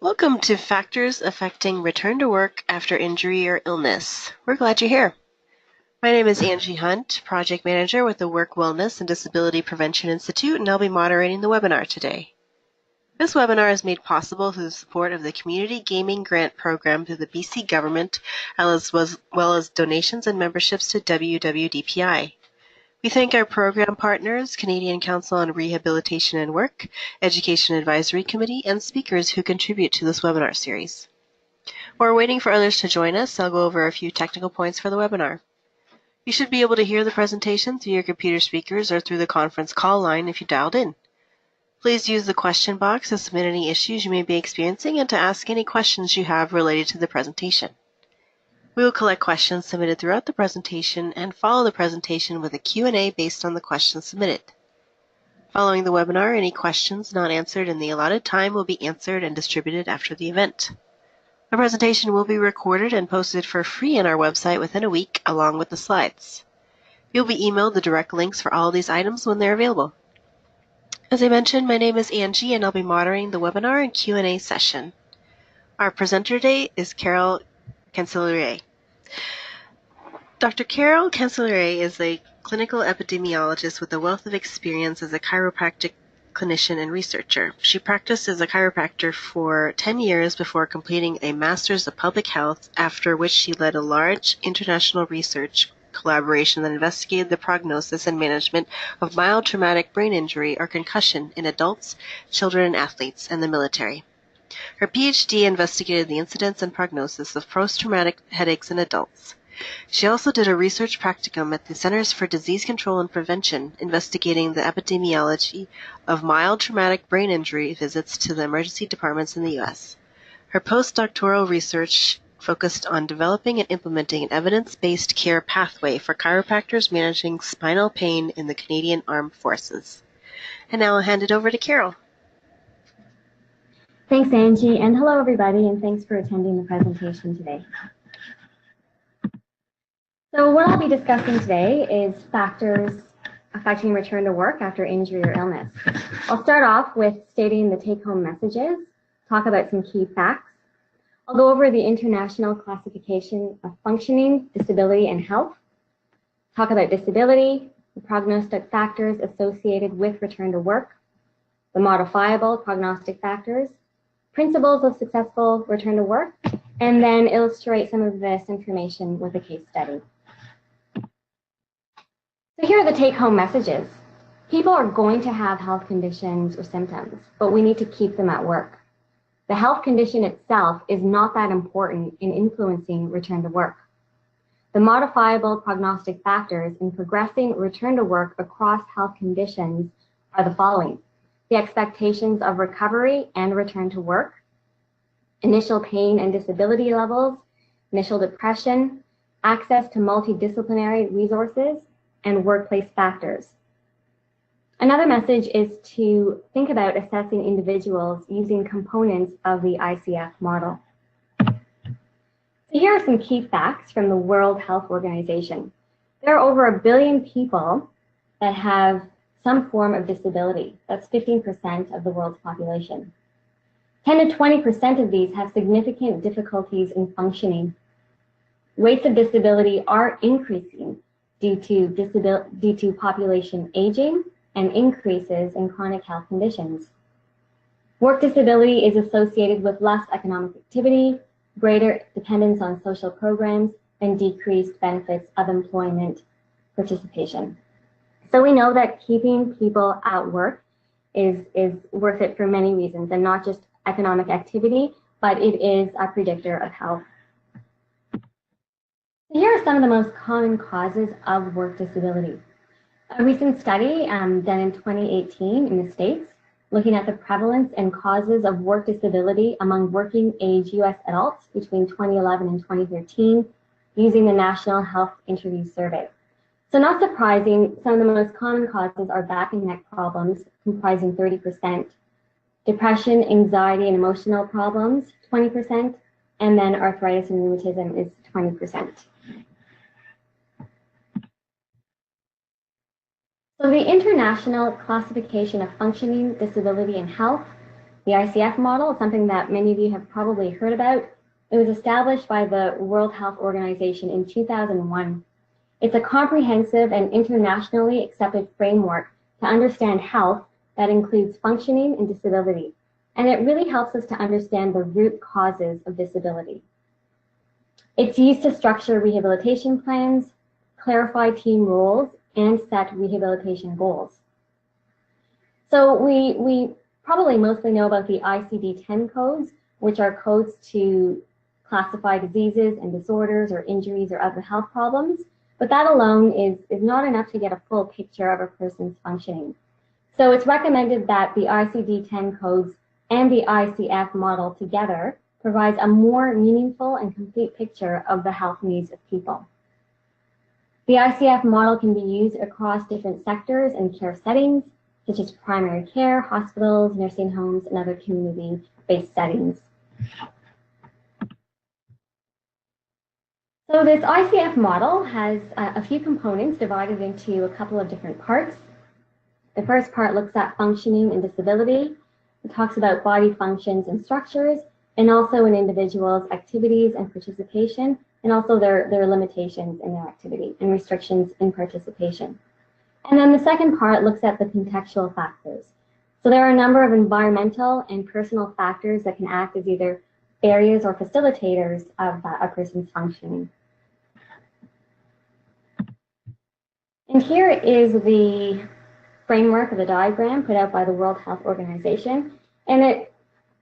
Welcome to Factors Affecting Return to Work After Injury or Illness. We're glad you're here. My name is Angie Hunt, Project Manager with the Work Wellness and Disability Prevention Institute, and I'll be moderating the webinar today. This webinar is made possible through the support of the Community Gaming Grant Program through the BC Government, as well as donations and memberships to WWDPI. We thank our program partners, Canadian Council on Rehabilitation and Work, Education Advisory Committee, and speakers who contribute to this webinar series. While we're waiting for others to join us, I'll go over a few technical points for the webinar. You should be able to hear the presentation through your computer speakers or through the conference call line if you dialed in. Please use the question box to submit any issues you may be experiencing and to ask any questions you have related to the presentation. We will collect questions submitted throughout the presentation and follow the presentation with a Q&A based on the questions submitted. Following the webinar, any questions not answered in the allotted time will be answered and distributed after the event. The presentation will be recorded and posted for free on our website within a week, along with the slides. You'll be emailed the direct links for all of these items when they're available. As I mentioned, my name is Angie, and I'll be moderating the webinar and Q&A session. Our presenter today is Carol Cancelliere. Dr. Carol Cancelliere is a clinical epidemiologist with a wealth of experience as a chiropractic clinician and researcher. She practiced as a chiropractor for 10 years before completing a Master's of Public Health, after which she led a large international research collaboration that investigated the prognosis and management of mild traumatic brain injury or concussion in adults, children, and athletes, and the military. Her PhD investigated the incidence and prognosis of post-traumatic headaches in adults. She also did a research practicum at the Centers for Disease Control and Prevention, investigating the epidemiology of mild traumatic brain injury visits to the emergency departments in the U.S. Her postdoctoral research focused on developing and implementing an evidence-based care pathway for chiropractors managing spinal pain in the Canadian Armed Forces. And now I'll hand it over to Carol. Thanks, Angie, and hello, everybody, and thanks for attending the presentation today. So what I'll be discussing today is factors affecting return to work after injury or illness. I'll start off with stating the take-home messages, talk about some key facts. I'll go over the International Classification of Functioning, Disability, and Health, talk about disability, the prognostic factors associated with return to work, the modifiable prognostic factors, principles of successful return to work, and then illustrate some of this information with a case study. So here are the take-home messages. People are going to have health conditions or symptoms, but we need to keep them at work. The health condition itself is not that important in influencing return to work. The modifiable prognostic factors in progressing return to work across health conditions are the following: the expectations of recovery and return to work, initial pain and disability levels, initial depression, access to multidisciplinary resources, and workplace factors. Another message is to think about assessing individuals using components of the ICF model. So here are some key facts from the World Health Organization. There are over 1 billion people that have some form of disability. That's 15% of the world's population. 10 to 20% of these have significant difficulties in functioning. Rates of disability are increasing due to population aging and increases in chronic health conditions. Work disability is associated with less economic activity, greater dependence on social programs, and decreased benefits of employment participation. So we know that keeping people at work is worth it for many reasons, and not just economic activity, but it is a predictor of health. Here are some of the most common causes of work disability. A recent study done in 2018 in the States, looking at the prevalence and causes of work disability among working age U.S. adults between 2011 and 2013, using the National Health Interview Survey. So not surprising, some of the most common causes are back and neck problems, comprising 30%, depression, anxiety, and emotional problems, 20%, and then arthritis and rheumatism is 20%. So the International Classification of Functioning, Disability, and Health The ICF model is something that many of you have probably heard about. It was established by the World Health Organization in 2001. It's a comprehensive and internationally accepted framework to understand health that includes functioning and disability. And it really helps us to understand the root causes of disability. It's used to structure rehabilitation plans, clarify team roles, and set rehabilitation goals. So we probably mostly know about the ICD-10 codes, which are codes to classify diseases and disorders or injuries or other health problems, but that alone is not enough to get a full picture of a person's functioning. So it's recommended that the ICD-10 codes and the ICF model together provides a more meaningful and complete picture of the health needs of people. The ICF model can be used across different sectors and care settings, such as primary care, hospitals, nursing homes, and other community-based settings. So this ICF model has a few components divided into a couple of different parts. The first part looks at functioning and disability. It talks about body functions and structures, and also an individual's activities and participation, and also their limitations in their activity and restrictions in participation. And then the second part looks at the contextual factors. So there are a number of environmental and personal factors that can act as either barriers or facilitators of a person's functioning. And here is the framework of the diagram put out by the World Health Organization. And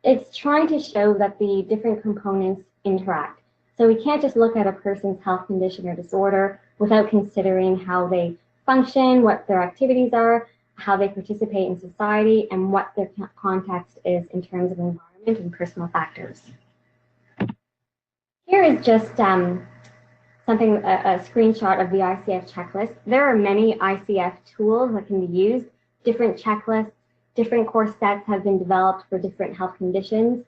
it's trying to show that the different components interact. So we can't just look at a person's health condition or disorder without considering how they function, what their activities are, how they participate in society, and what their context is in terms of environment and personal factors. Here is just a screenshot of the ICF checklist. There are many ICF tools that can be used, different checklists, different course sets have been developed for different health conditions.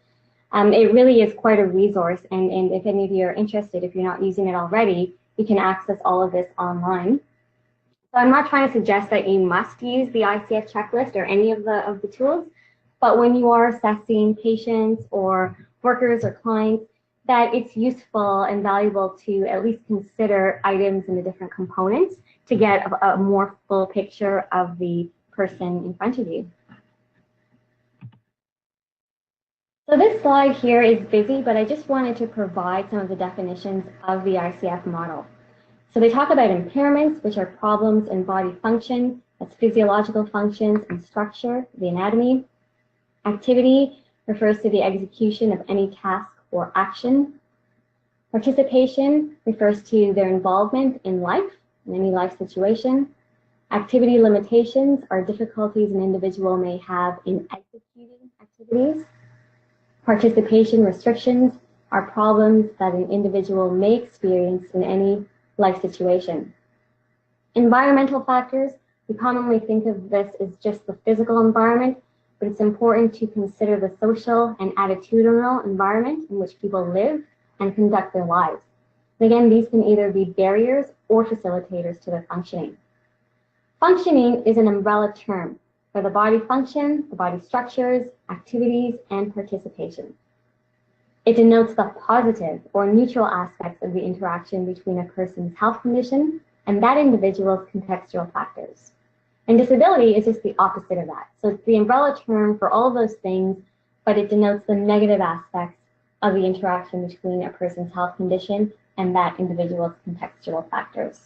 It really is quite a resource, and if any of you are interested, if you're not using it already, you can access all of this online. So I'm not trying to suggest that you must use the ICF checklist or any of the tools, but when you are assessing patients or workers or clients, that it's useful and valuable to at least consider items in the different components to get a more full picture of the person in front of you. So this slide here is busy, but I just wanted to provide some of the definitions of the ICF model. So they talk about impairments, which are problems in body function, that's physiological functions and structure, the anatomy. Activity refers to the execution of any task or action. Participation refers to their involvement in life, in any life situation. Activity limitations are difficulties an individual may have in executing activities. Participation restrictions are problems that an individual may experience in any life situation. Environmental factors, we commonly think of this as just the physical environment, but it's important to consider the social and attitudinal environment in which people live and conduct their lives. And again, these can either be barriers or facilitators to their functioning. Functioning is an umbrella term for the body function, the body structures, activities, and participation. It denotes the positive or neutral aspects of the interaction between a person's health condition and that individual's contextual factors. And disability is just the opposite of that. So it's the umbrella term for all of those things, but it denotes the negative aspects of the interaction between a person's health condition and that individual's contextual factors.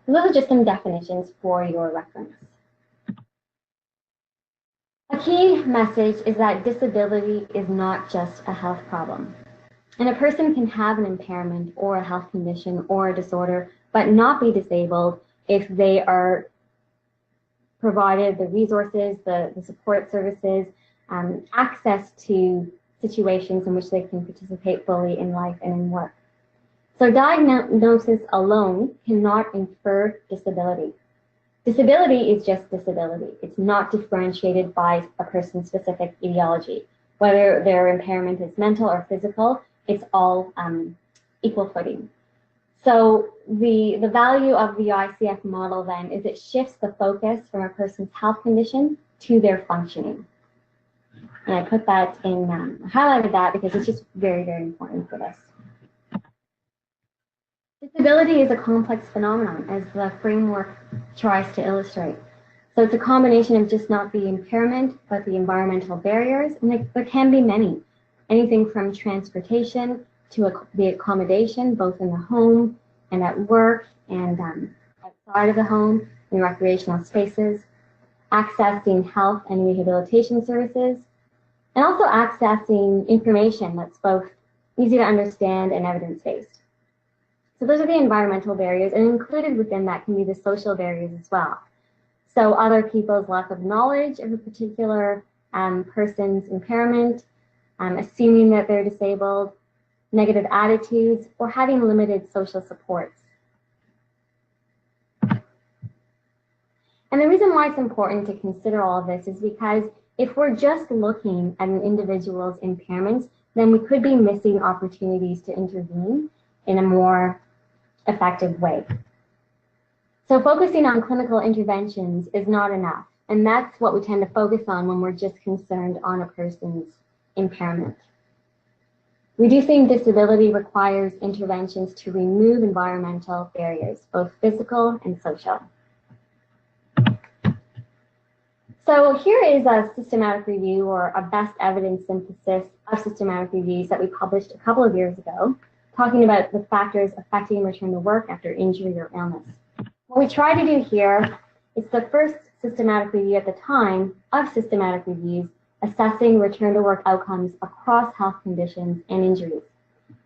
So those are just some definitions for your reference. A key message is that disability is not just a health problem. And a person can have an impairment or a health condition or a disorder, but not be disabled if they are provided the resources, the support services, access to situations in which they can participate fully in life and in work. So diagnosis alone cannot infer disability. Disability is just disability. It's not differentiated by a person's specific etiology. Whether their impairment is mental or physical, it's all equal footing. So the value of the ICF model then is it shifts the focus from a person's health condition to their functioning. And I put that in, highlighted that because it's just very, very important for this. Disability is a complex phenomenon, as the framework tries to illustrate. So it's a combination of just not the impairment, but the environmental barriers, and there can be many. Anything from transportation to the accommodation, both in the home and at work and outside of the home, in recreational spaces, accessing health and rehabilitation services, and also accessing information that's both easy to understand and evidence-based. So those are the environmental barriers, and included within that can be the social barriers as well. So other people's lack of knowledge of a particular person's impairment, assuming that they're disabled, negative attitudes, or having limited social supports. And the reason why it's important to consider all of this is because if we're just looking at an individual's impairments, then we could be missing opportunities to intervene in a more effective way. So focusing on clinical interventions is not enough, and that's what we tend to focus on when we're just concerned on a person's impairment. Reducing disability requires interventions to remove environmental barriers, both physical and social. So here is a systematic review, or a best evidence synthesis of systematic reviews that we published a couple of years ago, talking about the factors affecting return to work after injury or illness. What we try to do here is the first systematic review at the time of systematic reviews assessing return to work outcomes across health conditions and injuries.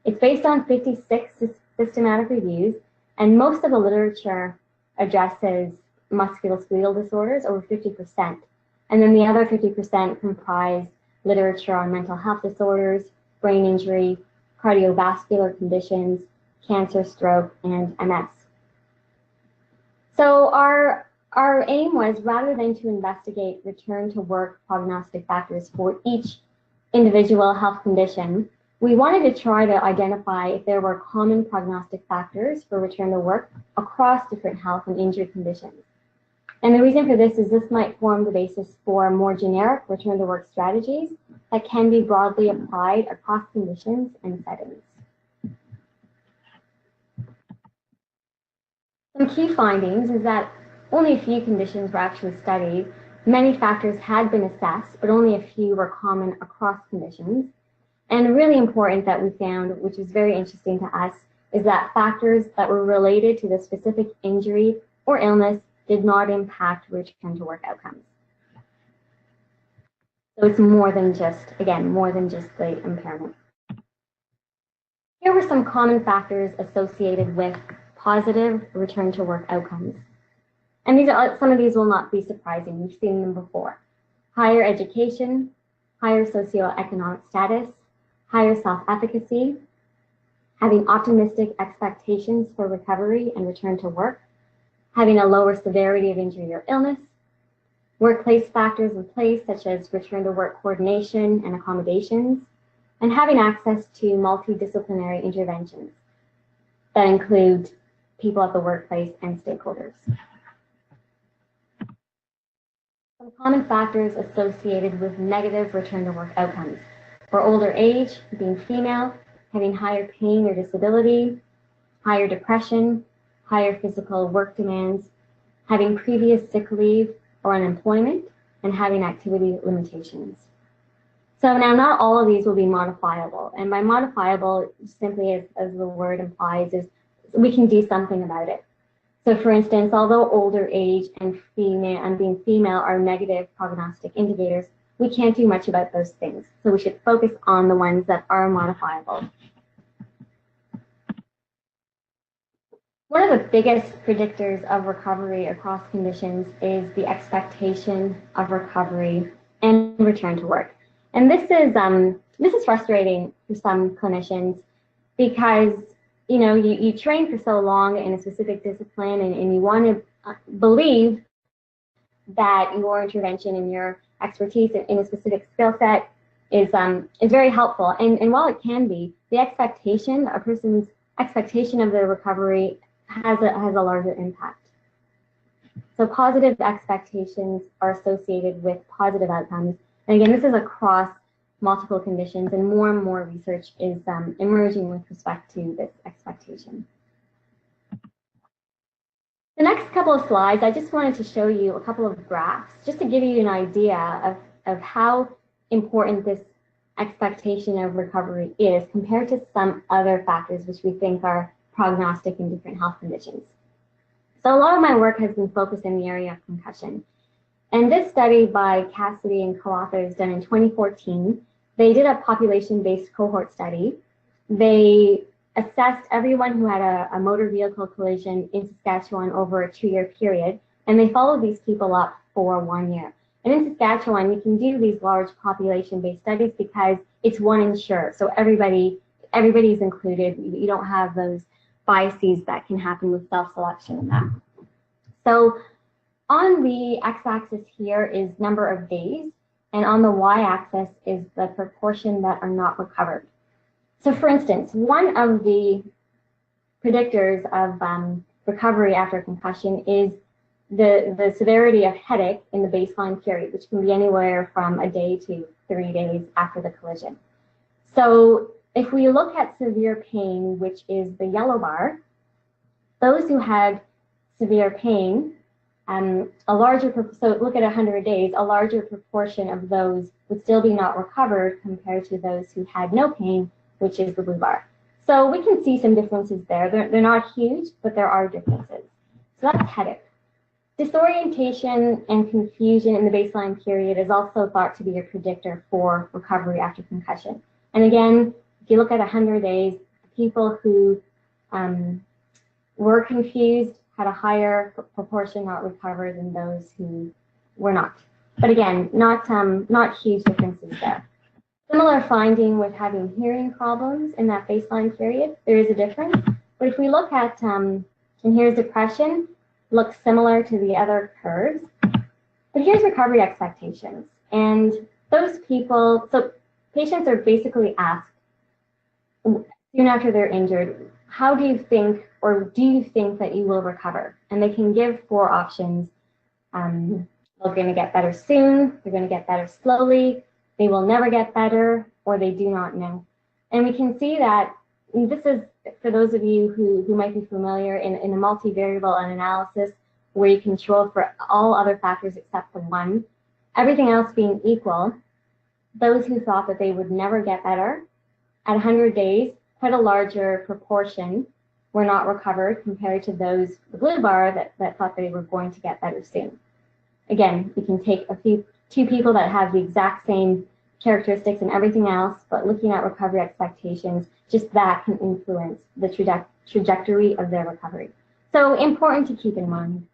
It's based on 56 systematic reviews, and most of the literature addresses musculoskeletal disorders, over 50%. And then the other 50% comprise literature on mental health disorders, brain injury, cardiovascular conditions, cancer, stroke, and MS. So our aim was, rather than to investigate return to work prognostic factors for each individual health condition, we wanted to try to identify if there were common prognostic factors for return to work across different health and injury conditions. And the reason for this is this might form the basis for more generic return to work strategies that can be broadly applied across conditions and settings. Some key findings is that only a few conditions were actually studied. Many factors had been assessed, but only a few were common across conditions. And really important that we found, which is very interesting to us, is that factors that were related to the specific injury or illness did not impact return to work outcomes. So it's more than just, again, more than just the impairment. Here were some common factors associated with positive return to work outcomes. And these are, some of these will not be surprising. We've seen them before. Higher education, higher socioeconomic status, higher self-efficacy, having optimistic expectations for recovery and return to work, having a lower severity of injury or illness, workplace factors in place such as return to work coordination and accommodations, and having access to multidisciplinary interventions that include people at the workplace and stakeholders. Some common factors associated with negative return to work outcomes: for older age, being female, having higher pain or disability, higher depression, higher physical work demands, having previous sick leave or unemployment, and having activity limitations. So now not all of these will be modifiable. And by modifiable, simply as the word implies, is we can do something about it. So for instance, although older age and being female are negative prognostic indicators, we can't do much about those things. So we should focus on the ones that are modifiable. One of the biggest predictors of recovery across conditions is the expectation of recovery and return to work. And this is frustrating for some clinicians because you train for so long in a specific discipline and you want to believe that your intervention and your expertise in a specific skill set is very helpful. And while it can be, the expectation, a person's expectation of their recovery has a larger impact. So positive expectations are associated with positive outcomes, And again, this is across multiple conditions, and more research is emerging with respect to this expectation. The next couple of slides, I just wanted to show you a couple of graphs just to give you an idea of how important this expectation of recovery is compared to some other factors which we think are prognostic in different health conditions. So a lot of my work has been focused in the area of concussion. And this study by Cassidy and co-authors done in 2014, they did a population-based cohort study. They assessed everyone who had a motor vehicle collision in Saskatchewan over a 2-year period, and they followed these people up for 1 year. And in Saskatchewan, you can do these large population-based studies because it's one insurer, so everybody's included. You don't have those biases that can happen with self-selection and that. So on the x-axis here is number of days, and on the y-axis is the proportion that are not recovered. So for instance, one of the predictors of recovery after concussion is the severity of headache in the baseline period, which can be anywhere from a day to 3 days after the collision. So if we look at severe pain, which is the yellow bar, those who had severe pain, so look at 100 days, a larger proportion of those would still be not recovered compared to those who had no pain, which is the blue bar. So we can see some differences there. They're not huge, but there are differences. So that's headache. Disorientation and confusion in the baseline period is also thought to be a predictor for recovery after concussion. And again, if you look at 100 days, people who were confused had a higher proportion not recovered than those who were not. But again, not huge differences there. Similar finding with having hearing problems in that baseline period, there is a difference. But if we look at, and here's depression, looks similar to the other curves. But here's recovery expectations. And those people, so patients are basically asked soon after they're injured, how do you think, or do you think that you will recover? And they can give 4 options. They're going to get better soon, they're going to get better slowly, they will never get better, or they do not know. And we can see that this is, for those of you who might be familiar, in a multivariable analysis where you control for all other factors except for one, everything else being equal, those who thought that they would never get better, at 100 days, quite a larger proportion were not recovered compared to those, the blue bar, that thought they were going to get better soon. Again, you can take two people that have the exact same characteristics and everything else, but looking at recovery expectations, just that can influence the trajectory of their recovery. So important to keep in mind.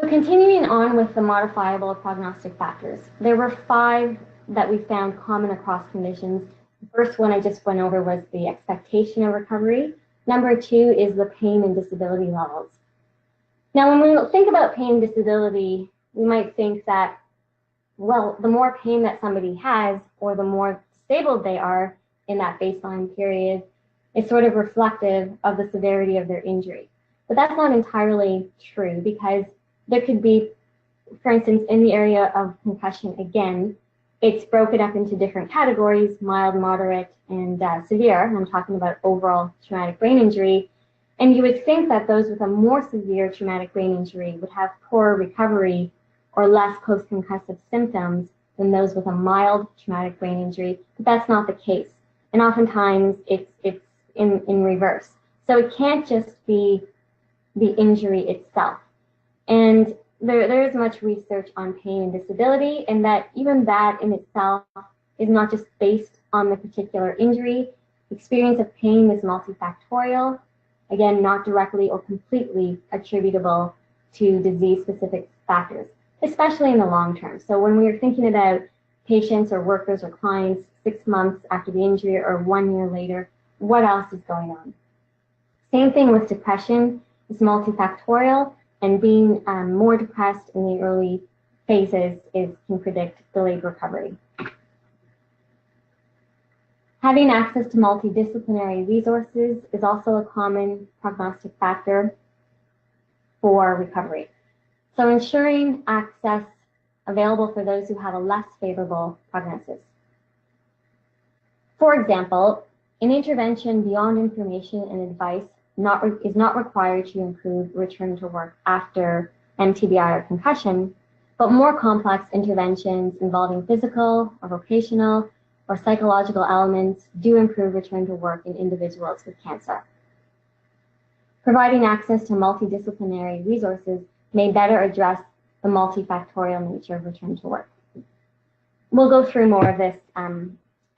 So continuing on with the modifiable prognostic factors, there were 5 that we found common across conditions. The first one I just went over was the expectation of recovery. Number 2 is the pain and disability levels. Now, when we think about pain and disability, we might think that, well, the more pain that somebody has, or the more disabled they are in that baseline period, is sort of reflective of the severity of their injury. But that's not entirely true, because there could be, for instance, in the area of concussion, again, it's broken up into different categories: mild, moderate, and severe. And I'm talking about overall traumatic brain injury. And you would think that those with a more severe traumatic brain injury would have poorer recovery or less post-concussive symptoms than those with a mild traumatic brain injury, but that's not the case. And oftentimes it's in reverse. So it can't just be the injury itself. And there is much research on pain and disability, and that even that in itself is not just based on the particular injury. Experience of pain is multifactorial, again, not directly or completely attributable to disease-specific factors, especially in the long term. So when we are thinking about patients or workers or clients 6 months after the injury or 1 year later, what else is going on? Same thing with depression. It's multifactorial, and being more depressed in the early phases can predict delayed recovery. Having access to multidisciplinary resources is also a common prognostic factor for recovery. So ensuring access available for those who have a less favorable prognosis. For example, an intervention beyond information and advice is not required to improve return to work after MTBI or concussion, but more complex interventions involving physical or vocational or psychological elements do improve return to work in individuals with cancer. Providing access to multidisciplinary resources may better address the multifactorial nature of return to work. We'll go through more of this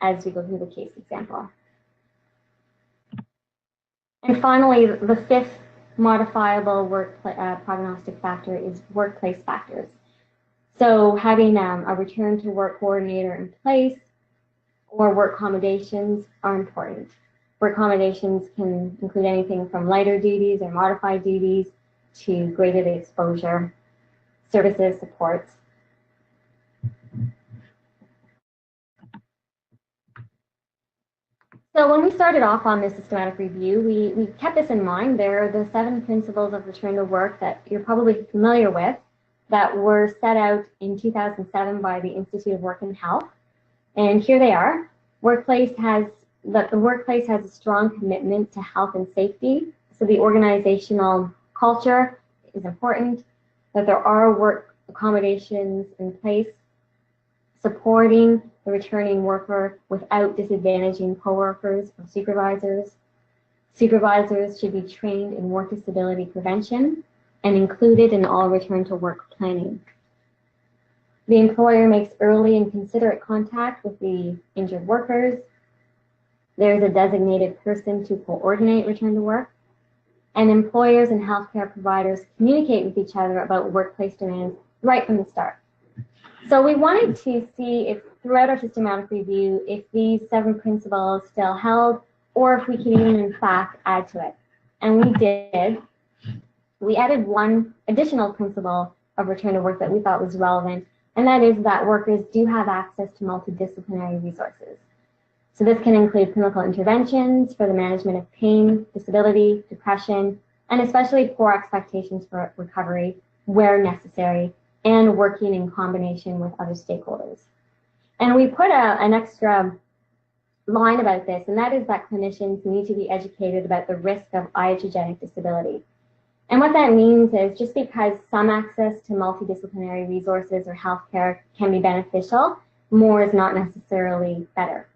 as we go through the case example. And finally, the fifth modifiable prognostic factor is workplace factors. So having a return to work coordinator in place or work accommodations are important. Work accommodations can include anything from lighter duties or modified duties to graded exposure, services, supports. So when we started off on this systematic review, we kept this in mind. There are the 7 principles of return to work that you're probably familiar with that were set out in 2007 by the Institute of Work and Health. And here they are. The workplace has a strong commitment to health and safety. So the organizational culture is important, that there are work accommodations in place supporting the returning worker without disadvantaging coworkers or supervisors. Supervisors should be trained in work disability prevention and included in all return to work planning. The employer makes early and considerate contact with the injured workers. There's a designated person to coordinate return to work. And employers and healthcare providers communicate with each other about workplace demands right from the start. So we wanted to see if throughout our systematic review, if these 7 principles still held, or if we could even in fact add to it. And we did. We added one additional principle of return to work that we thought was relevant, and that is that workers do have access to multidisciplinary resources. So this can include clinical interventions for the management of pain, disability, depression, and especially poor expectations for recovery where necessary, and working in combination with other stakeholders. And we put an extra line about this, and that is that clinicians need to be educated about the risk of iatrogenic disability. And what that means is just because some access to multidisciplinary resources or healthcare can be beneficial, more is not necessarily better.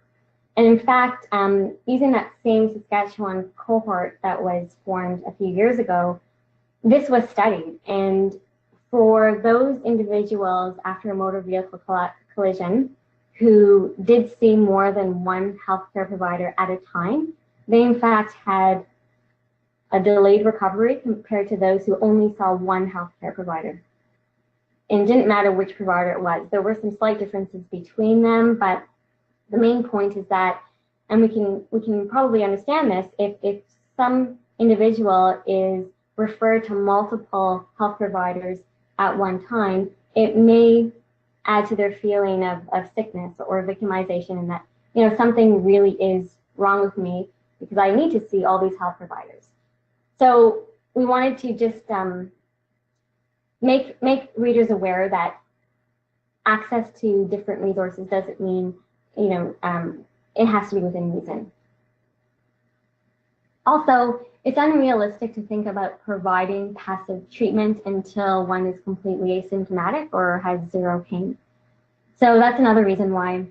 And in fact, using that same Saskatchewan cohort that was formed a few years ago, this was studied. And for those individuals after a motor vehicle collision who did see more than one healthcare provider at a time, they in fact had a delayed recovery compared to those who only saw one healthcare provider. And it didn't matter which provider it was. There were some slight differences between them, but the main point is that, and we can probably understand this, if some individual is referred to multiple health providers at one time, it may add to their feeling of sickness or victimization, and that, you know, something really is wrong with me because I need to see all these health providers. So we wanted to just make readers aware that access to different resources doesn't mean, you know, it has to be within reason. Also, it's unrealistic to think about providing passive treatment until one is completely asymptomatic or has zero pain. So that's another reason why,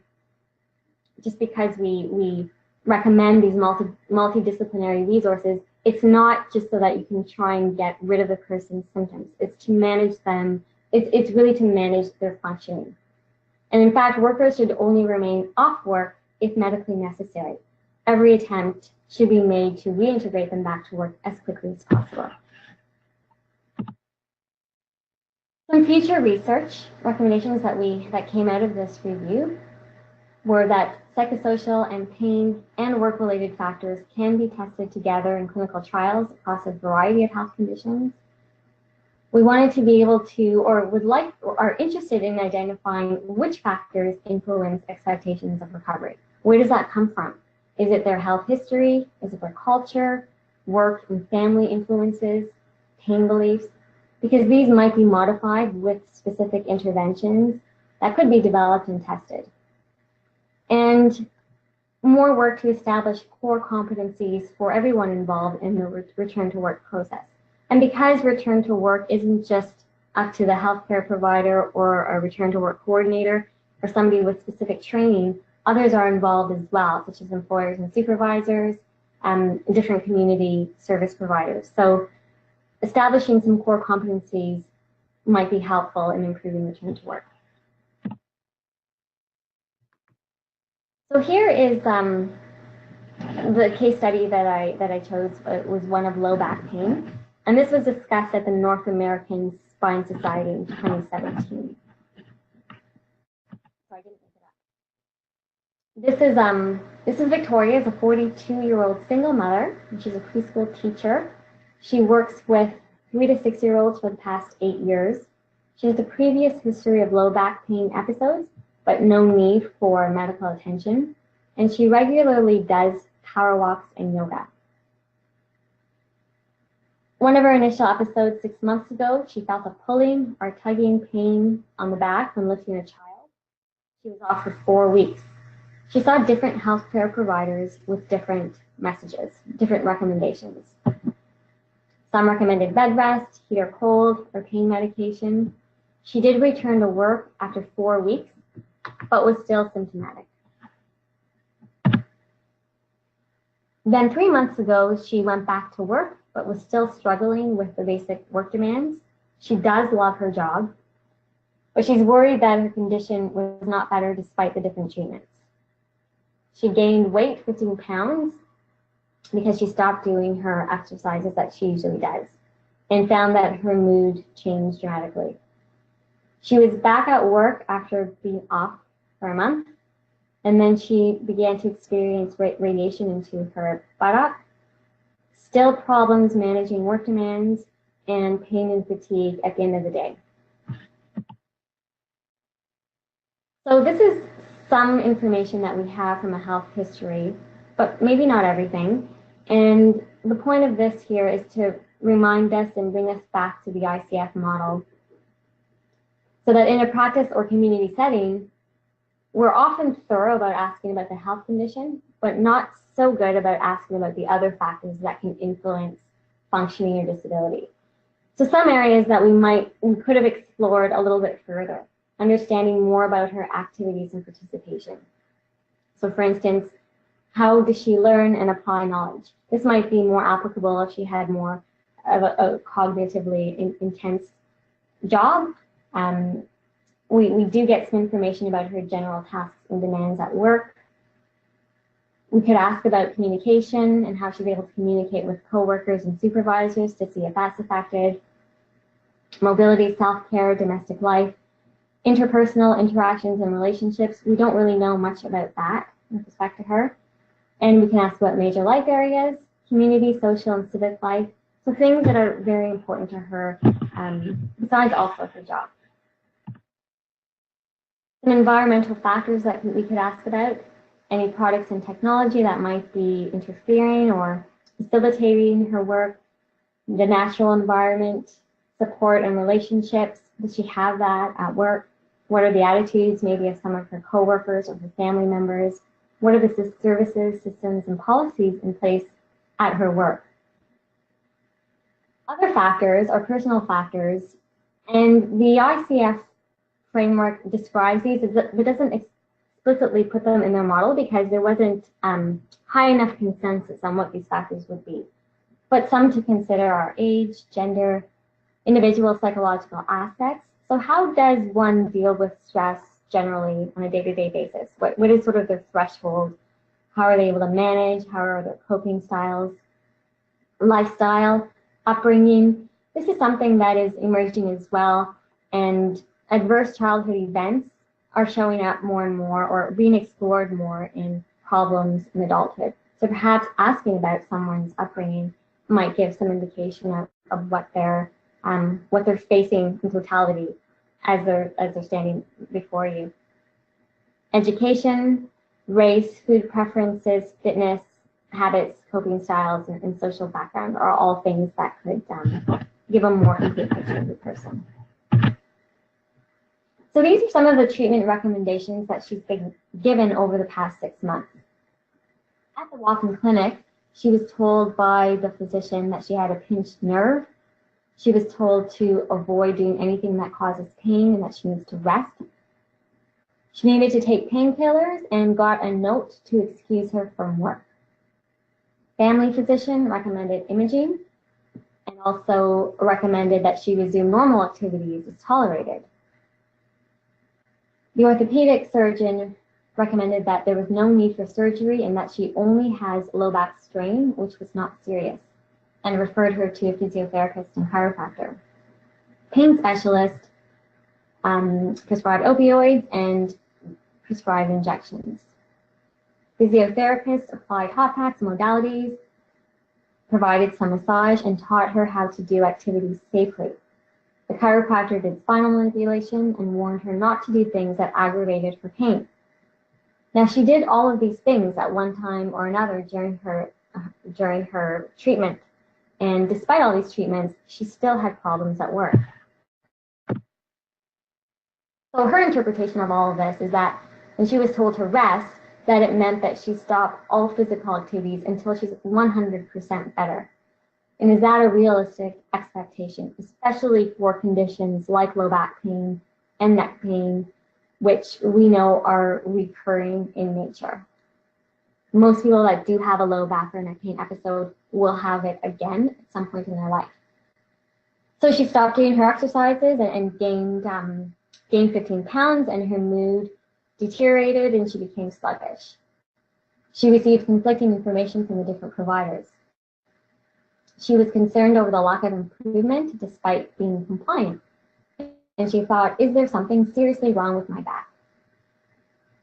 just because we recommend these multidisciplinary resources, it's not just so that you can try and get rid of the person's symptoms. It's to manage them. It's really to manage their functioning. And in fact, workers should only remain off work if medically necessary. Every attempt should be made to reintegrate them back to work as quickly as possible. Some future research recommendations that came out of this review were that psychosocial and pain and work-related factors can be tested together in clinical trials across a variety of health conditions. We wanted to be able to, or are interested in identifying which factors influence expectations of recovery. Where does that come from? Is it their health history? Is it their culture, work and family influences, pain beliefs? because these might be modified with specific interventions that could be developed and tested. And more work to establish core competencies for everyone involved in the return to work process. And because return to work isn't just up to the healthcare provider or a return to work coordinator or somebody with specific training, others are involved as well, such as employers and supervisors, different community service providers. So establishing some core competencies might be helpful in improving return to work. So here is the case study that I chose. Was one of low back pain, and this was discussed at the North American Spine Society in 2017. So I didn't look it up. This is Victoria, is a 42-year-old single mother, and she's a preschool teacher. She works with 3 to 6-year-olds for the past 8 years. She has a previous history of low back pain episodes, but no need for medical attention. And she regularly does power walks and yoga. One of her initial episodes 6 months ago, she felt a pulling or tugging pain on the back when lifting a child. She was off for 4 weeks. She saw different healthcare providers with different messages, different recommendations. Some recommended bed rest, heat or cold, or pain medication. She did return to work after 4 weeks, but was still symptomatic. Then 3 months ago, she went back to work, but was still struggling with the basic work demands. She does love her job, but she's worried that her condition was not better despite the different treatments. She gained weight, 15 pounds, because she stopped doing her exercises that she usually does, and found that her mood changed dramatically. She was back at work after being off for a month, and then she began to experience radiation into her buttock, still problems managing work demands, and pain and fatigue at the end of the day. So this is some information that we have from a health history, but maybe not everything. And the point of this here is to remind us and bring us back to the ICF model, so that in a practice or community setting, we're often thorough about asking about the health condition, but not so good about asking about the other factors that can influence functioning or disability. So some areas that we could have explored a little bit further, understanding more about her activities and participation. So for instance, how does she learn and apply knowledge? This might be more applicable if she had more of a cognitively intense job. We do get some information about her general tasks and demands at work. We could ask about communication and how she's able to communicate with coworkers and supervisors to see if that's affected. Mobility, self-care, domestic life, interpersonal interactions and relationships. We don't really know much about that with respect to her. And we can ask about major life areas, community, social, and civic life. So things that are very important to her, besides also her job. Some environmental factors that we could ask about, any products and technology that might be interfering or facilitating her work, the natural environment, support and relationships. Does she have that at work? What are the attitudes maybe of some of her coworkers or her family members? What are the services, systems, and policies in place at her work? Other factors are personal factors, and the ICF framework describes these, but doesn't explicitly put them in their model because there wasn't high enough consensus on what these factors would be. But some to consider are age, gender, individual psychological aspects. So how does one deal with stress generally on a day-to-day basis? What is sort of their threshold? How are they able to manage? How are their coping styles? Lifestyle, upbringing. This is something that is emerging as well, and adverse childhood events are showing up more and more or being explored more in problems in adulthood. So perhaps asking about someone's upbringing might give some indication of what they're facing in totality as they're standing before you. Education, race, food preferences, fitness, habits, coping styles, and social background are all things that could give a more complete picture of the person. So these are some of the treatment recommendations that she's been given over the past 6 months. At the walk-in clinic, she was told by the physician that she had a pinched nerve. She was told to avoid doing anything that causes pain and that she needs to rest. She needed to take painkillers and got a note to excuse her from work. Family physician recommended imaging and also recommended that she resume normal activities as tolerated. The orthopedic surgeon recommended that there was no need for surgery and that she only has low back strain, which was not serious, and referred her to a physiotherapist and chiropractor. Pain specialist prescribed opioids and prescribed injections. Physiotherapist applied hot packs and modalities, provided some massage, and taught her how to do activities safely. The chiropractor did spinal manipulation and warned her not to do things that aggravated her pain. Now, she did all of these things at one time or another during her treatment, and despite all these treatments, she still had problems at work. So her interpretation of all of this is that when she was told to rest, that it meant that she stopped all physical activities until she's 100% better. And is that a realistic expectation, especially for conditions like low back pain and neck pain, which we know are recurring in nature? Most people that do have a low back or neck pain episode will have it again at some point in their life. So she stopped doing her exercises and gained 15 pounds, and her mood deteriorated and she became sluggish. She received conflicting information from the different providers. She was concerned over the lack of improvement despite being compliant. And she thought, is there something seriously wrong with my back?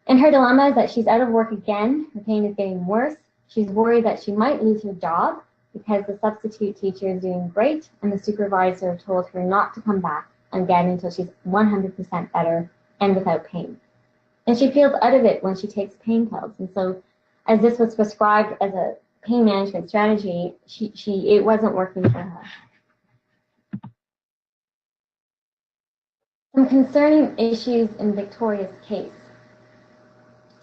And her dilemma is that she's out of work again. Her pain is getting worse. She's worried that she might lose her job because the substitute teacher is doing great and the supervisor told her not to come back again until she's 100% better and without pain. And she feels out of it when she takes pain pills. And so as this was prescribed as a pain management strategy, it wasn't working for her. Some concerning issues in Victoria's case.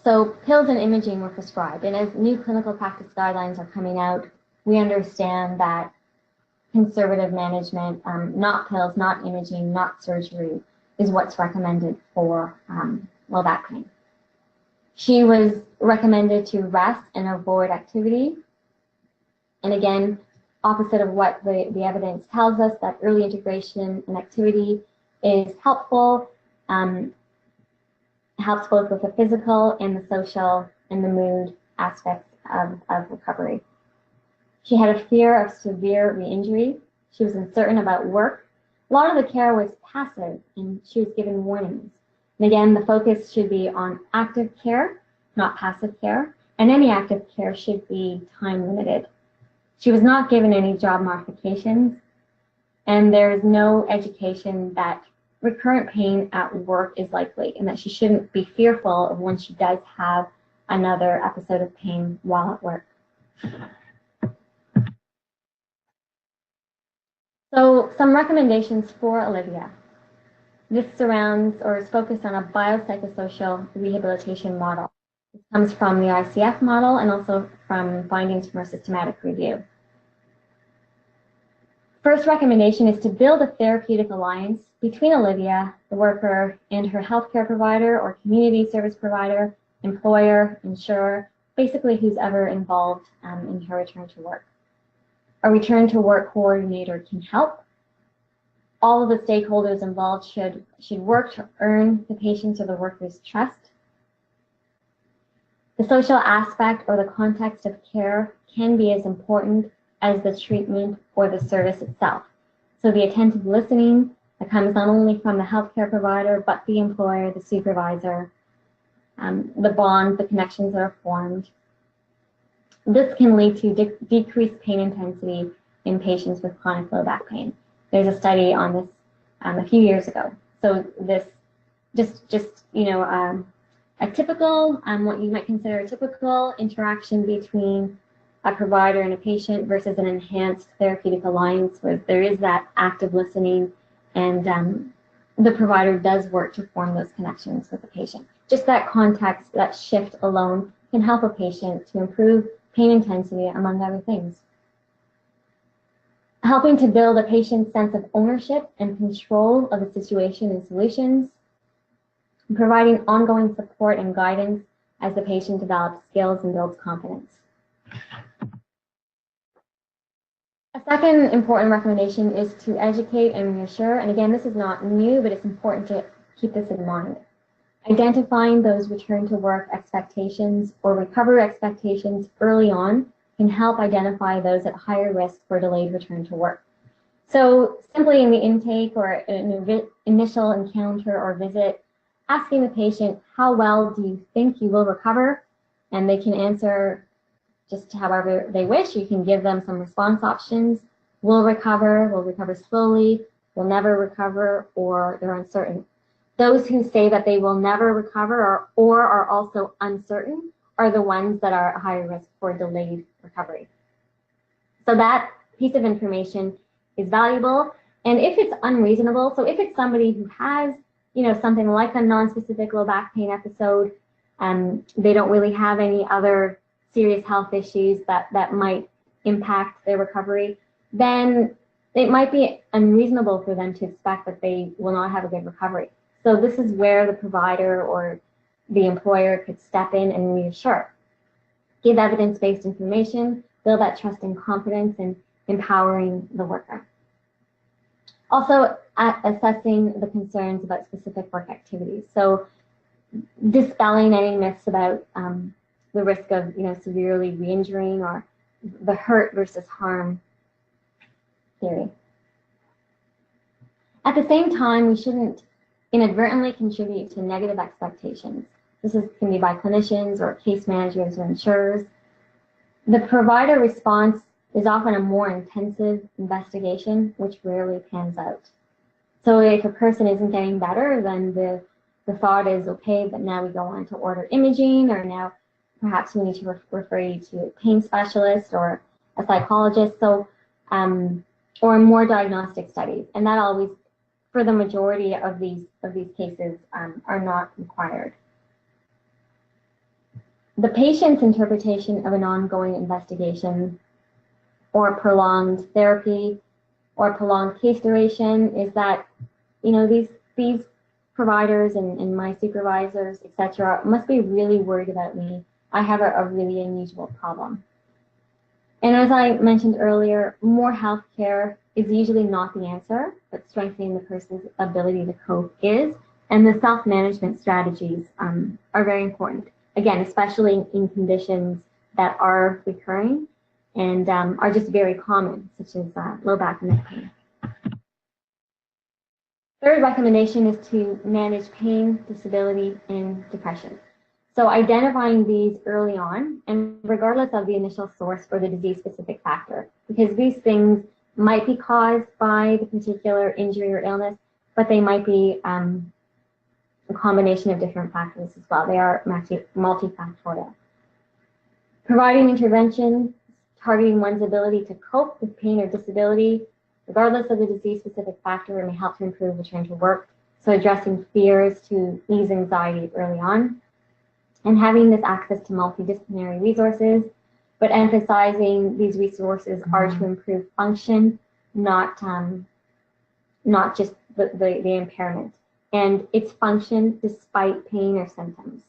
So pills and imaging were prescribed, and as new clinical practice guidelines are coming out, we understand that conservative management, not pills, not imaging, not surgery, is what's recommended for low back pain. She was recommended to rest and avoid activity. And again, opposite of what the evidence tells us, that early integration and activity is helpful, helps both with the physical and the social and the mood aspects of recovery. She had a fear of severe re-injury. She was uncertain about work. A lot of the care was passive, and she was given warnings. And again, the focus should be on active care, not passive care, and any active care should be time limited. She was not given any job modifications, and there is no education that recurrent pain at work is likely, and that she shouldn't be fearful of when she does have another episode of pain while at work. So some recommendations for Olivia. This surrounds or is focused on a biopsychosocial rehabilitation model. This comes from the ICF model and also from findings from our systematic review. First recommendation is to build a therapeutic alliance between Olivia, the worker, and her healthcare provider or community service provider, employer, insurer, basically who's ever involved in her return to work. A return to work coordinator can help. All of the stakeholders involved should work to earn the patient's or the worker's trust. The social aspect or the context of care can be as important as the treatment or the service itself. So the attentive listening that comes not only from the healthcare provider, but the employer, the supervisor, the bond, the connections that are formed. This can lead to decreased pain intensity in patients with chronic low back pain. There's a study on this a few years ago. So this a typical, what you might consider a typical interaction between a provider and a patient versus an enhanced therapeutic alliance where there is that active listening and the provider does work to form those connections with the patient. Just that context, that shift alone can help a patient to improve pain intensity, among other things. Helping to build a patient's sense of ownership and control of the situation and solutions, and providing ongoing support and guidance as the patient develops skills and builds confidence. A second important recommendation is to educate and reassure, and again, this is not new, but it's important to keep this in mind. Identifying those return to work expectations or recovery expectations early on can help identify those at higher risk for delayed return to work. So simply in the intake or an initial encounter or visit, asking the patient, how well do you think you will recover? And they can answer just however they wish. You can give them some response options. Will recover slowly, will never recover, or they're uncertain. Those who say that they will never recover or are also uncertain are the ones that are at higher risk for delayed recovery. So that piece of information is valuable. And if it's unreasonable, so if it's somebody who has, something like a non-specific low back pain episode, they don't really have any other serious health issues that might impact their recovery, then it might be unreasonable for them to expect that they will not have a good recovery. So this is where the provider or the employer could step in and reassure, give evidence-based information, build that trust and confidence, and empowering the worker. Also, assessing the concerns about specific work activities. So dispelling any myths about the risk of severely re-injuring or the hurt versus harm theory. At the same time, we shouldn't inadvertently contribute to negative expectations. Can be by clinicians or case managers or insurers. The provider response is often a more intensive investigation, which rarely pans out. So if a person isn't getting better, then the thought is, okay, but now we go on to order imaging, or now perhaps we need to refer you to a pain specialist or a psychologist, or more diagnostic studies. And that always, for the majority of these cases, are not required. The patient's interpretation of an ongoing investigation or prolonged therapy or prolonged case duration is that, these providers and my supervisors, etc., must be really worried about me. I have a really unusual problem. And as I mentioned earlier, more healthcare is usually not the answer, but strengthening the person's ability to cope is, and the self-management strategies are very important. Again, especially in conditions that are recurring and are just very common, such as low back and neck pain. Third recommendation is to manage pain, disability, and depression. So identifying these early on, and regardless of the initial source for the disease-specific factor, because these things might be caused by the particular injury or illness, but they might be a combination of different factors as well. They are multifactorial. Providing intervention, targeting one's ability to cope with pain or disability, regardless of the disease-specific factor, may help to improve return to work. So addressing fears to ease anxiety early on, and having this access to multidisciplinary resources, but emphasizing these resources are to improve function, not just the impairment, and its function despite pain or symptoms.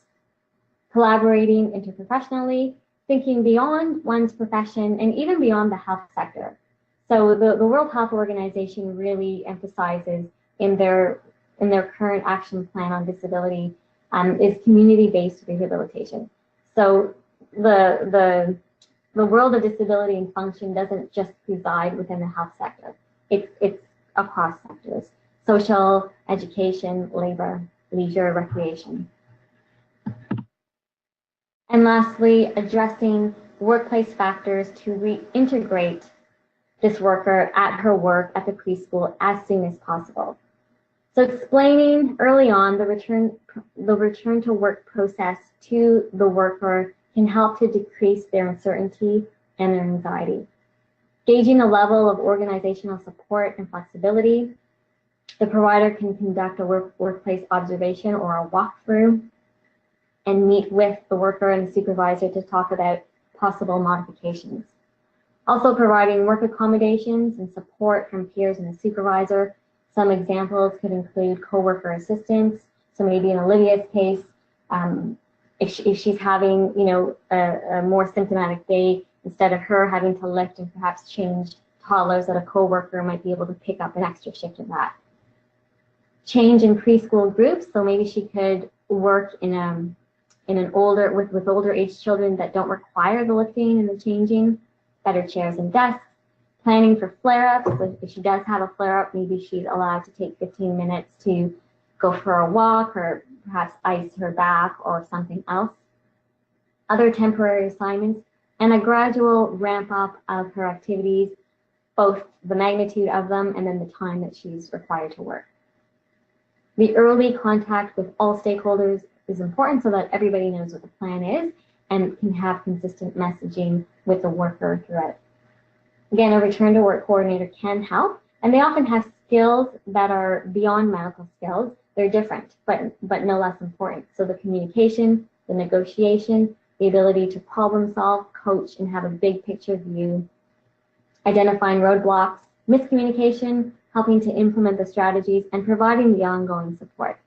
Collaborating interprofessionally, thinking beyond one's profession and even beyond the health sector. So the World Health Organization really emphasizes in their current action plan on disability is community-based rehabilitation. So the world of disability and function doesn't just reside within the health sector. It's across sectors: social, education, labor, leisure, recreation. And lastly, addressing workplace factors to reintegrate this worker at her work at the preschool as soon as possible. So explaining early on the return to work process to the worker can help to decrease their uncertainty and their anxiety. Gauging the level of organizational support and flexibility, the provider can conduct a workplace observation or a walkthrough and meet with the worker and the supervisor to talk about possible modifications. Also providing work accommodations and support from peers and the supervisor. Some examples could include co-worker assistance. So maybe in Olivia's case, if she's having, a more symptomatic day, instead of her having to lift and perhaps change toddlers, that a co-worker might be able to pick up an extra shift of that. Change in preschool groups. So maybe she could work in an older age children that don't require the lifting and the changing. Better chairs and desks. Planning for flare-ups. So if she does have a flare-up, maybe she's allowed to take 15 minutes to go for a walk or perhaps ice her back or something else. Other temporary assignments and a gradual ramp up of her activities, both the magnitude of them and then the time that she's required to work. The early contact with all stakeholders is important so that everybody knows what the plan is and can have consistent messaging with the worker throughout. Again, a return to work coordinator can help, and they often have skills that are beyond medical skills. They're different, but no less important. So the communication, the negotiation, the ability to problem solve, coach, and have a big picture view, identifying roadblocks, miscommunication, helping to implement the strategies, and providing the ongoing support.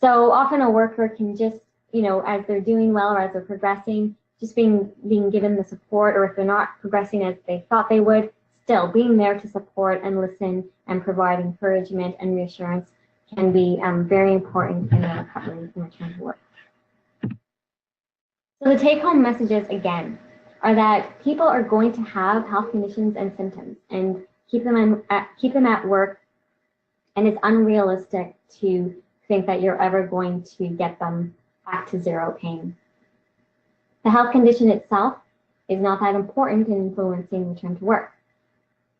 So often a worker can just, as they're doing well or as they're progressing, just being given the support, or if they're not progressing as they thought they would, still being there to support and listen and provide encouragement and reassurance can be very important in the recovery and return to work. So the take-home messages, again, are that people are going to have health conditions and symptoms, and keep them at work, and it's unrealistic to think that you're ever going to get them back to zero pain. The health condition itself is not that important in influencing return to work.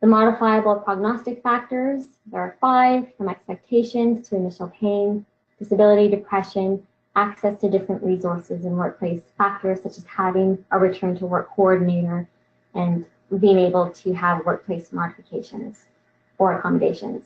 The modifiable prognostic factors, there are 5, from expectations to initial pain, disability, depression, access to different resources and workplace factors such as having a return to work coordinator and being able to have workplace modifications or accommodations.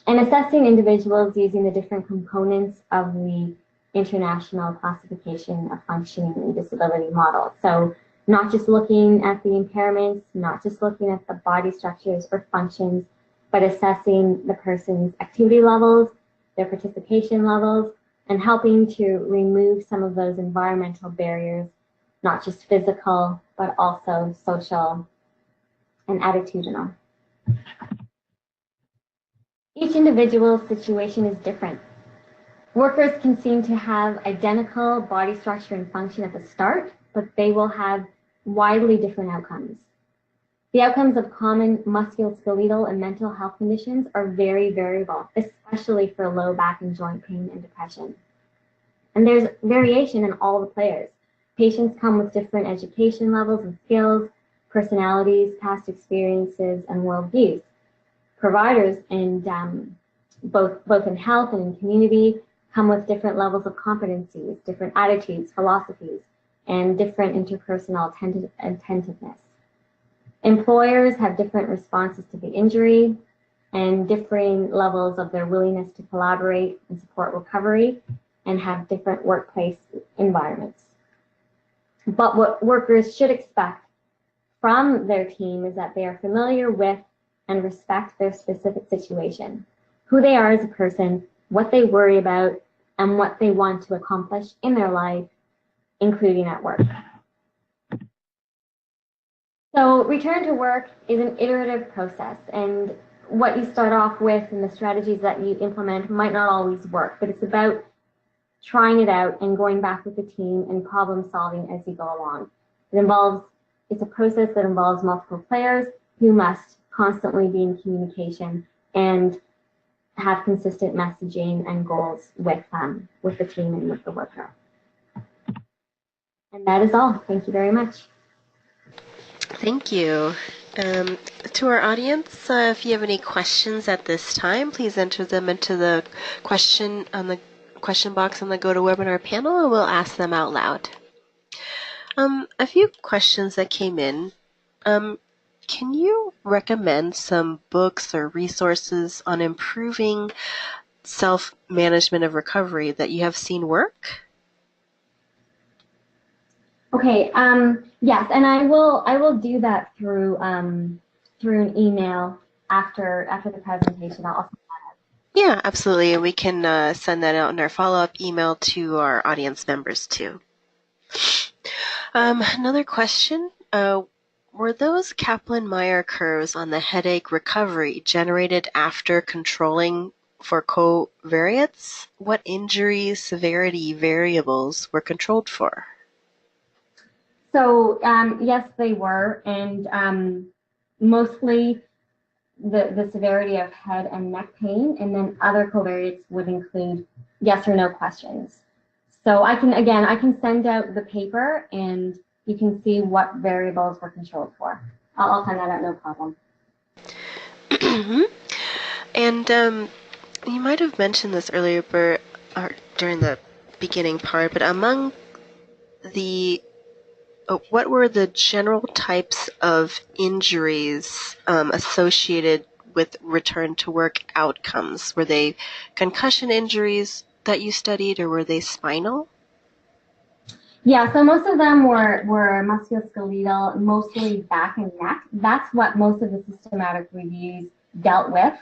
And assessing individuals using the different components of the International Classification of Functioning and Disability Model. So not just looking at the impairments, not just looking at the body structures or functions, but assessing the person's activity levels, their participation levels, and helping to remove some of those environmental barriers, not just physical, but also social and attitudinal. Each individual's situation is different. Workers can seem to have identical body structure and function at the start, but they will have widely different outcomes. The outcomes of common musculoskeletal and mental health conditions are very variable, especially for low back and joint pain and depression. And there's variation in all the players. Patients come with different education levels and skills, personalities, past experiences, and worldviews. Providers in both in health and in community come with different levels of competencies, different attitudes, philosophies, and different interpersonal attentiveness. Employers have different responses to the injury and differing levels of their willingness to collaborate and support recovery, and have different workplace environments. But what workers should expect from their team is that they are familiar with and respect their specific situation, who they are as a person, what they worry about, and what they want to accomplish in their life, including at work. So return to work is an iterative process, and what you start off with and the strategies that you implement might not always work, but it's about trying it out and going back with the team and problem solving as you go along. It's a process that involves multiple players who must constantly be in communication and have consistent messaging and goals with the team and with the worker. And that is all. Thank you very much. Thank you. To our audience, if you have any questions at this time, please enter them into the question box on the GoToWebinar panel, and we'll ask them out loud. A few questions that came in. Can you recommend some books or resources on improving self-management of recovery that you have seen work? Okay. Yes, and I will do that through an email after the presentation. I'll Yeah, absolutely. And we can send that out in our follow-up email to our audience members too. Another question. Were those Kaplan-Meier curves on the headache recovery generated after controlling for covariates? What injury severity variables were controlled for? So yes, they were, and mostly the severity of head and neck pain, and then other covariates would include yes or no questions. So I can send out the paper, and you can see what variables were controlled for. I'll send that out, no problem. And you might have mentioned this earlier, or during the beginning part, but among the what were the general types of injuries associated with return to work outcomes? Were they concussion injuries that you studied, or were they spinal? Yeah, so most of them were musculoskeletal, mostly back and neck. That's what most of the systematic reviews dealt with.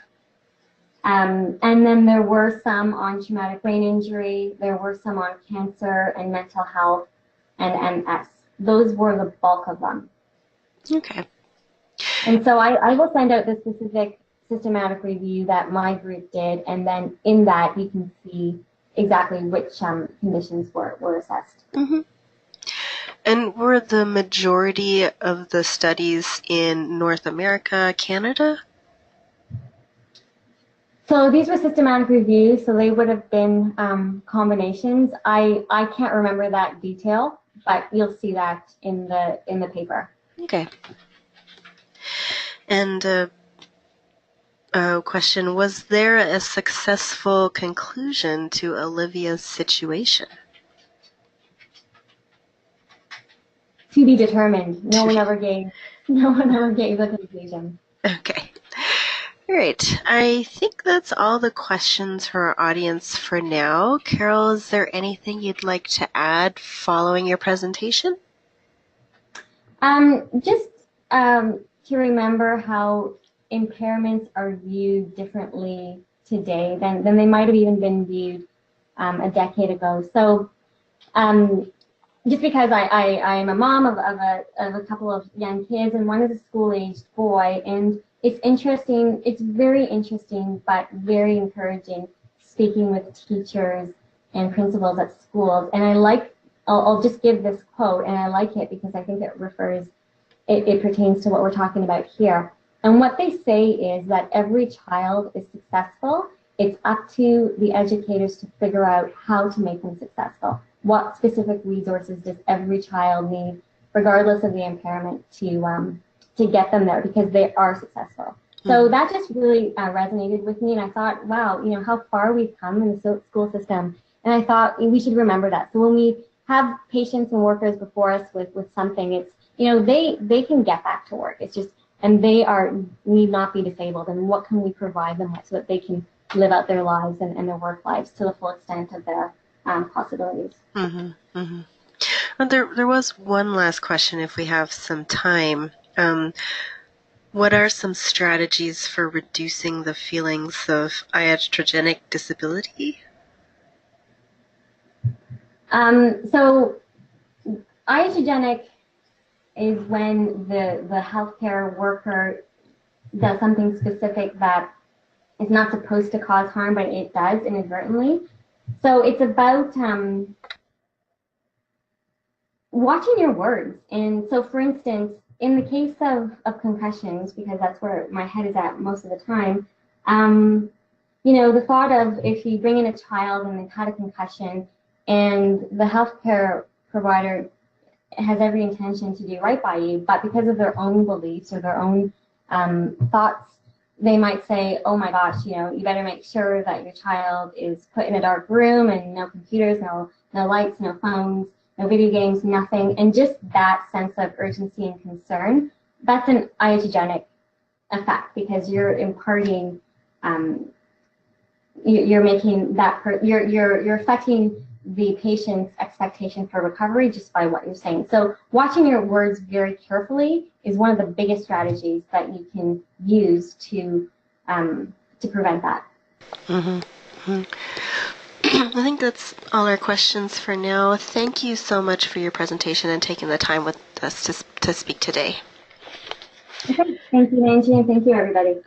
And then there were some on traumatic brain injury, there were some on cancer and mental health and MS. Those were the bulk of them. Okay. And so I will send out the specific systematic review that my group did, and then in that you can see exactly which conditions were assessed. Mm-hmm. And were the majority of the studies in North America, Canada? So these were systematic reviews, so they would have been combinations. I can't remember that detail, but you'll see that in the paper. Okay. And question, was there a successful conclusion to Olivia's situation? To be determined. No one ever gave the conclusion. Okay. All right. I think that's all the questions for our audience for now. Carol, is there anything you'd like to add following your presentation? Just to remember how impairments are viewed differently today than they might have even been viewed a decade ago. So just because I'm a mom of a couple of young kids, and one is a school-aged boy, and it's interesting, it's very interesting, but very encouraging speaking with teachers and principals at schools. And I'll just give this quote, and I like it because I think it pertains to what we're talking about here. And what they say is that every child is successful. It's up to the educators to figure out how to make them successful. What specific resources does every child need, regardless of the impairment, to get them there, because they are successful. So that just really resonated with me, and I thought, wow, how far we've come in the school system. And I thought we should remember that. So when we have patients and workers before us with something, it's, they can get back to work. It's just, and they need not be disabled. And what can we provide them with so that they can live out their lives and their work lives to the full extent of their possibilities. Mm-hmm, mm-hmm. Well, there was one last question if we have some time. What are some strategies for reducing the feelings of iatrogenic disability? So iatrogenic is when the healthcare worker does something specific that is not supposed to cause harm, but it does inadvertently. So it's about watching your words. And so, for instance, in the case of concussions, because that's where my head is at most of the time, the thought of if you bring in a child and they've had a concussion and the healthcare provider has every intention to do right by you, but because of their own beliefs or their own thoughts, they might say, oh my gosh, you better make sure that your child is put in a dark room and no computers, no lights, no phones, no video games, nothing. And just that sense of urgency and concern, that's an iatrogenic effect, because you're imparting, you're making that, you're affecting the patient's expectation for recovery just by what you're saying. So watching your words very carefully is one of the biggest strategies that you can use to prevent that. Mm-hmm. I think that's all our questions for now. Thank you so much for your presentation and taking the time with us to speak today. Okay. Thank you, Angie, and thank you, everybody.